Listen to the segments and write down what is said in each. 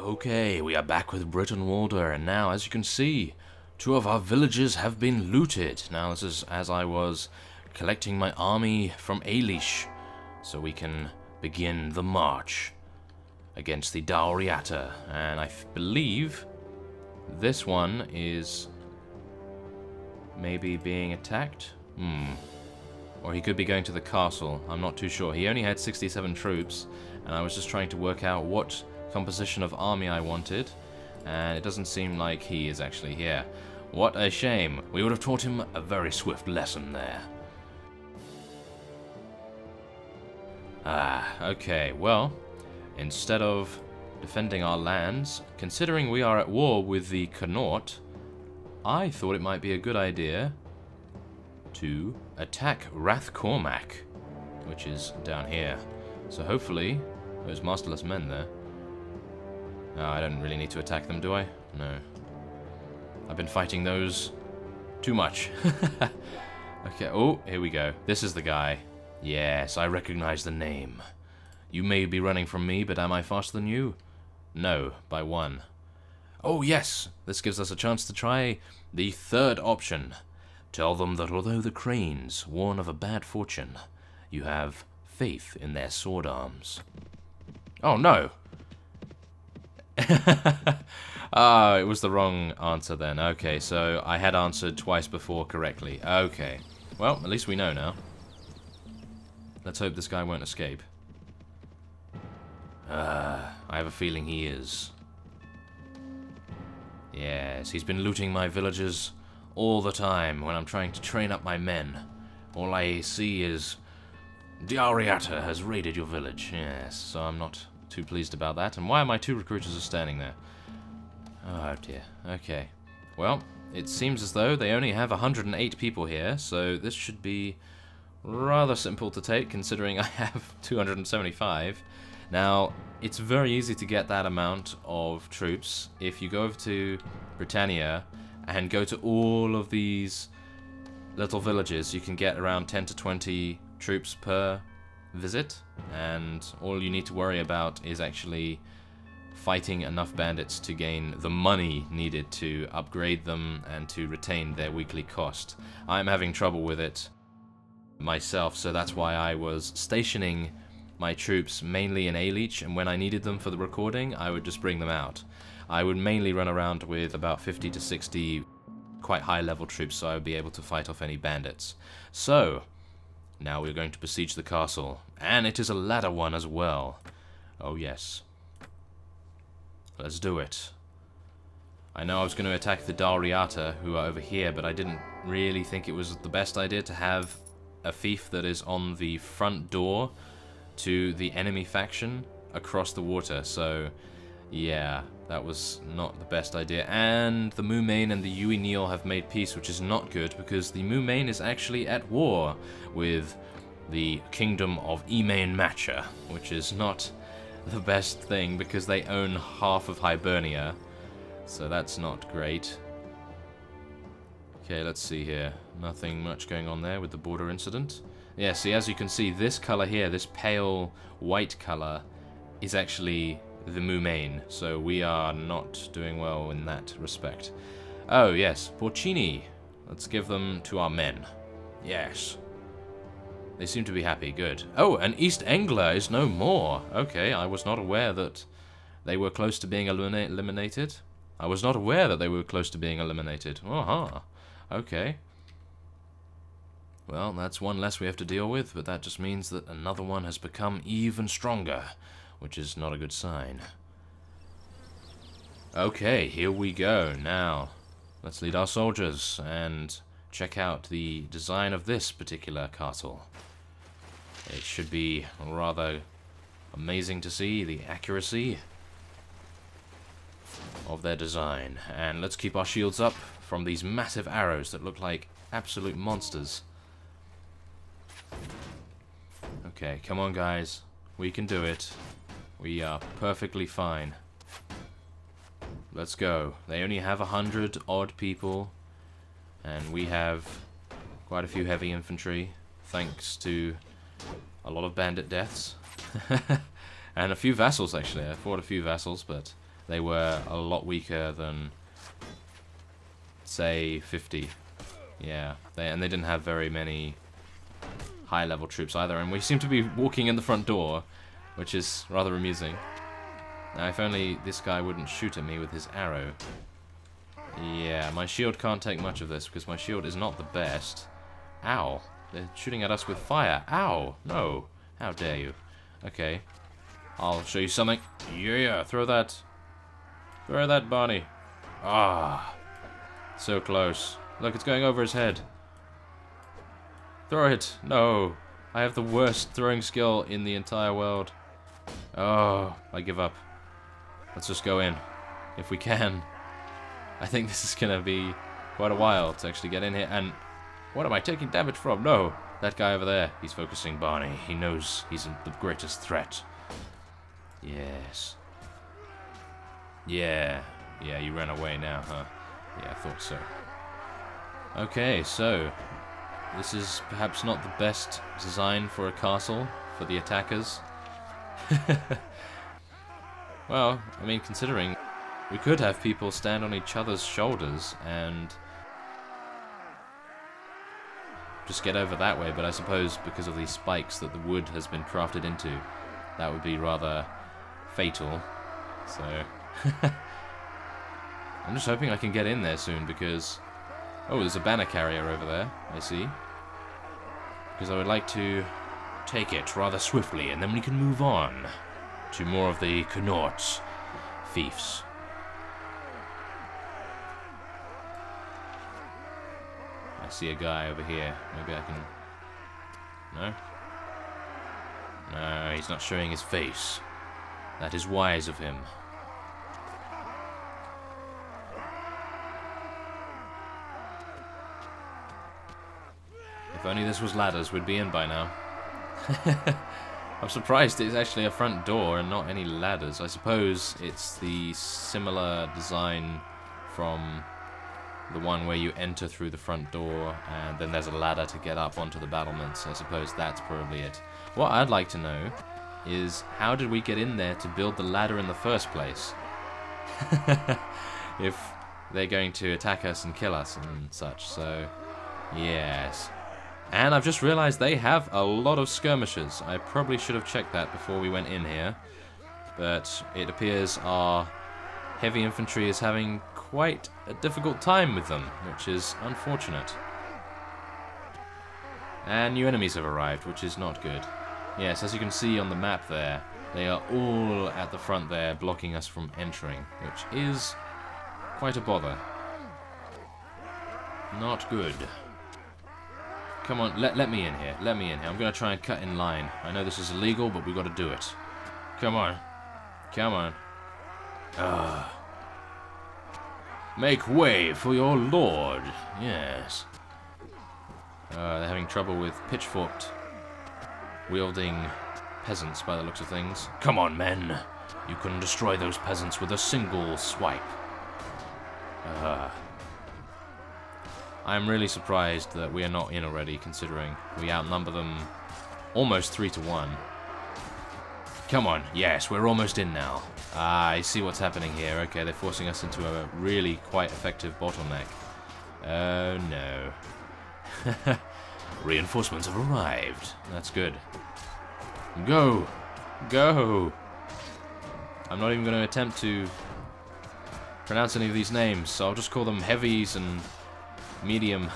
Okay, we are back with Brytenwalda, and now, as you can see, 2 of our villages have been looted. Now, this is as I was collecting my army from Ailish, so we can begin the march against the Dauriata. And I believe this one is maybe being attacked? Or he could be going to the castle. I'm not too sure. He only had 67 troops, and I was just trying to work out what composition of army I wanted, and it doesn't seem like he is actually here. What a shame. We would have taught him a very swift lesson there. Okay, well, instead of defending our lands, considering we are at war with the Connaught, I thought it might be a good idea to attack Rathcormac, which is down here. So hopefully, those masterless men there. Oh, I don't really need to attack them, do I? No. I've been fighting those too much. Okay, oh, here we go. This is the guy. Yes, I recognize the name. You may be running from me, but am I faster than you? No, by 1. Oh, yes! This gives us a chance to try the 3rd option. Tell them that although the cranes warn of a bad fortune, you have faith in their sword arms. Oh, no! Ah, it was the wrong answer then. Okay, so I had answered twice before correctly. Okay. Well, at least we know now. Let's hope this guy won't escape. I have a feeling he is. Yes, he's been looting my villages all the time when I'm trying to train up my men. All I see is Dauriata has raided your village. Yes, so I'm not too pleased about that. And why are my 2 recruiters are standing there? Oh dear. Okay. Well, it seems as though they only have 108 people here, so this should be rather simple to take, considering I have 275. Now, it's very easy to get that amount of troops if you go over to Britannia and go to all of these little villages. You can get around 10 to 20 troops per visit, and all you need to worry about is actually fighting enough bandits to gain the money needed to upgrade them and to retain their weekly cost. I'm having trouble with it myself, so that's why I was stationing my troops mainly in Ailish, and when I needed them for the recording, I would just bring them out. I would mainly run around with about 50 to 60 quite high level troops, so I would be able to fight off any bandits. So, now we're going to besiege the castle, and it is a ladder one as well. Oh yes. Let's do it. I know I was going to attack the Dauriata, who are over here, but I didn't really think it was the best idea to have a fief that is on the front door to the enemy faction across the water, so yeah, that was not the best idea. And the Moomain and the Yui Neal have made peace, which is not good, because the Moomain is actually at war with the kingdom of Emain Matcha, which is not the best thing, because they own half of Hibernia, so that's not great. Okay, let's see here. Nothing much going on there with the border incident. Yeah, see, as you can see, this color here, this pale white color, is actually the Moomain, so we are not doing well in that respect. Oh, yes, Porcini. Let's give them to our men. Yes. They seem to be happy, good. Oh, and East Anglia is no more. Okay, I was not aware that they were close to being eliminated. I was not aware that they were close to being eliminated. Uh-huh. Okay. Well, that's one less we have to deal with, but that just means that another one has become even stronger, which is not a good sign. Okay, here we go. Now, let's lead our soldiers and check out the design of this particular castle. It should be rather amazing to see the accuracy of their design. And let's keep our shields up from these massive arrows that look like absolute monsters. Okay, come on guys. We can do it. We are perfectly fine. Let's go. They only have 100 odd people, and we have quite a few heavy infantry, thanks to a lot of bandit deaths. And a few vassals, actually. I fought a few vassals, but they were a lot weaker than, say, 50. Yeah, and they didn't have very many high-level troops either, and we seem to be walking in the front door, which is rather amusing. Now, if only this guy wouldn't shoot at me with his arrow. Yeah, my shield can't take much of this, because my shield is not the best. Ow! They're shooting at us with fire. Ow! No! How dare you? Okay. I'll show you something. Yeah, throw that. Throw that, Barney. Ah! So close. Look, it's going over his head. Throw it! No! I have the worst throwing skill in the entire world. Oh, I give up. Let's just go in. If we can. I think this is gonna be quite a while to actually get in here. And what am I taking damage from? No! That guy over there. He's focusing Barney. He knows he's the greatest threat. Yes. Yeah. Yeah, you ran away now, huh? Yeah, I thought so. Okay, so this is perhaps not the best design for a castle for the attackers. Well, I mean, considering we could have people stand on each other's shoulders and just get over that way, but I suppose because of these spikes that the wood has been crafted into, that would be rather fatal. So I'm just hoping I can get in there soon, because oh, there's a banner carrier over there, I see. Because I would like to take it rather swiftly, and then we can move on to more of the Connaught fiefs. I see a guy over here. Maybe I can... No? No, he's not showing his face. That is wise of him. If only this was ladders, we'd be in by now. I'm surprised it's actually a front door and not any ladders. I suppose it's the similar design from the one where you enter through the front door and then there's a ladder to get up onto the battlements. I suppose that's probably it. What I'd like to know is, how did we get in there to build the ladder in the first place? If they're going to attack us and kill us and such, so yes. And I've just realized they have a lot of skirmishers. I probably should have checked that before we went in here, but it appears our heavy infantry is having quite a difficult time with them, which is unfortunate. And new enemies have arrived, which is not good. Yes, as you can see on the map there, they are all at the front there, blocking us from entering, which is quite a bother. Not good. Come on, let me in here. Let me in here. I'm going to try and cut in line. I know this is illegal, but we've got to do it. Come on. Come on. Make way for your lord. Yes. They're having trouble with pitchforked wielding peasants by the looks of things. Come on, men. You can destroy those peasants with a single swipe. I'm really surprised that we are not in already, considering we outnumber them almost 3-1. Come on, yes, we're almost in now. I see what's happening here. Okay, they're forcing us into a really quite effective bottleneck. Oh no. Reinforcements have arrived. That's good. Go! Go! I'm not even going to attempt to pronounce any of these names, so I'll just call them heavies and medium.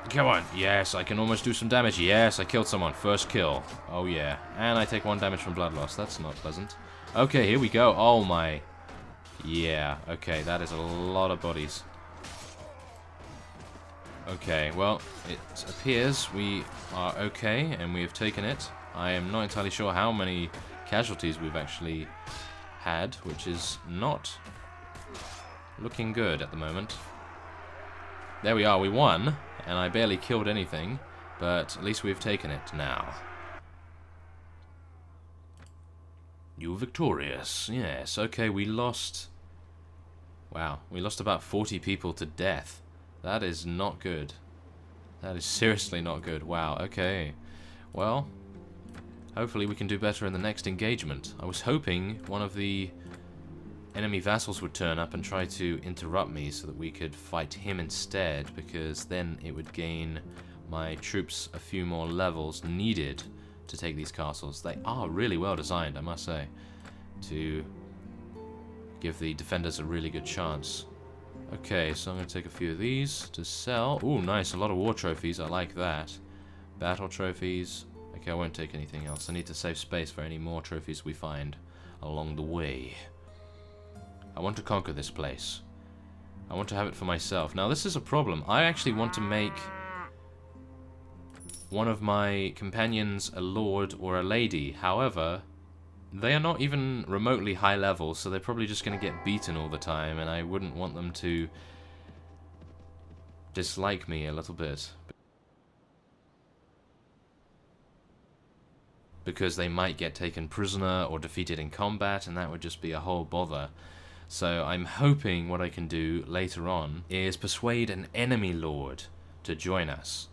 Come on. Yes, I can almost do some damage. Yes, I killed someone. First kill. Oh yeah. And I take 1 damage from blood loss. That's not pleasant. Okay, here we go. Oh my. Yeah, okay, that is a lot of bodies. Okay, well, it appears we are okay, and we have taken it. I am not entirely sure how many casualties we've actually had, which is not looking good at the moment. There we are, we won, and I barely killed anything, but at least we've taken it now. You were victorious, yes. Okay, we lost... Wow, we lost about 40 people to death. That is not good. That is seriously not good. Wow, okay. Well, hopefully we can do better in the next engagement. I was hoping one of the enemy vassals would turn up and try to interrupt me so that we could fight him instead, because then it would gain my troops a few more levels needed to take these castles. They are really well designed, I must say, to give the defenders a really good chance. Okay, so I'm going to take a few of these to sell. Ooh, nice, a lot of war trophies, I like that. Battle trophies. Okay, I won't take anything else. I need to save space for any more trophies we find along the way. I want to conquer this place. I want to have it for myself. Now, this is a problem. I actually want to make one of my companions a lord or a lady. However, they are not even remotely high level, so they're probably just going to get beaten all the time, and I wouldn't want them to dislike me a little bit, because they might get taken prisoner or defeated in combat, and that would just be a whole bother. So I'm hoping what I can do later on is persuade an enemy lord to join us.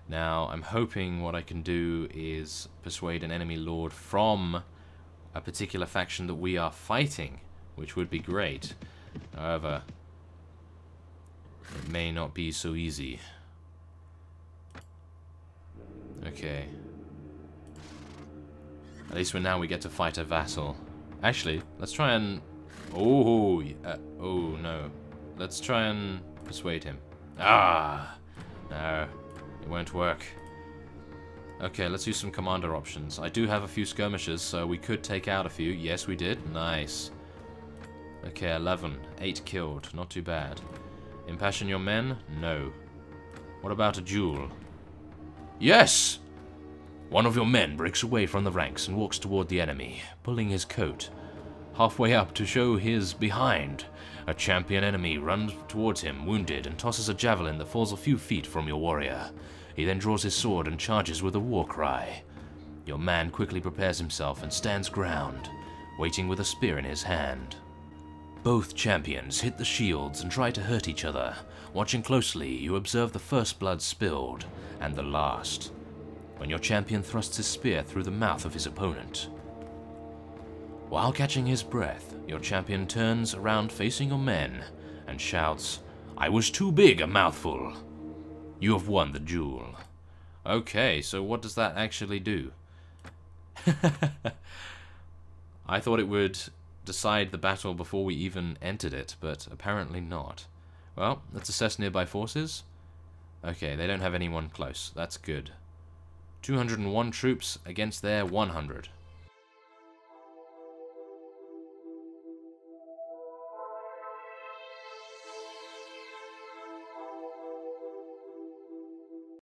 Now, I'm hoping what I can do is persuade an enemy lord from a particular faction that we are fighting, which would be great. However, it may not be so easy. Okay. At least now we get to fight a vassal. Actually, let's try and... Oh, oh no. Let's try and persuade him. Ah! No, it won't work. Okay, let's use some commander options. I do have a few skirmishers, so we could take out a few. Yes, we did. Nice. Okay, 11. 8 killed. Not too bad. Impassion your men? No. What about a duel? Yes! One of your men breaks away from the ranks and walks toward the enemy, pulling his coat. Halfway up to show his behind, a champion enemy runs towards him, wounded, and tosses a javelin that falls a few feet from your warrior. He then draws his sword and charges with a war cry. Your man quickly prepares himself and stands ground, waiting with a spear in his hand. Both champions hit the shields and try to hurt each other. Watching closely, you observe the first blood spilled, and the last, when your champion thrusts his spear through the mouth of his opponent. While catching his breath, your champion turns around facing your men and shouts, "I was too big a mouthful." You have won the duel. Okay, so what does that actually do? I thought it would decide the battle before we even entered it, but apparently not. Well, let's assess nearby forces. Okay, they don't have anyone close. That's good. 201 troops against their 100.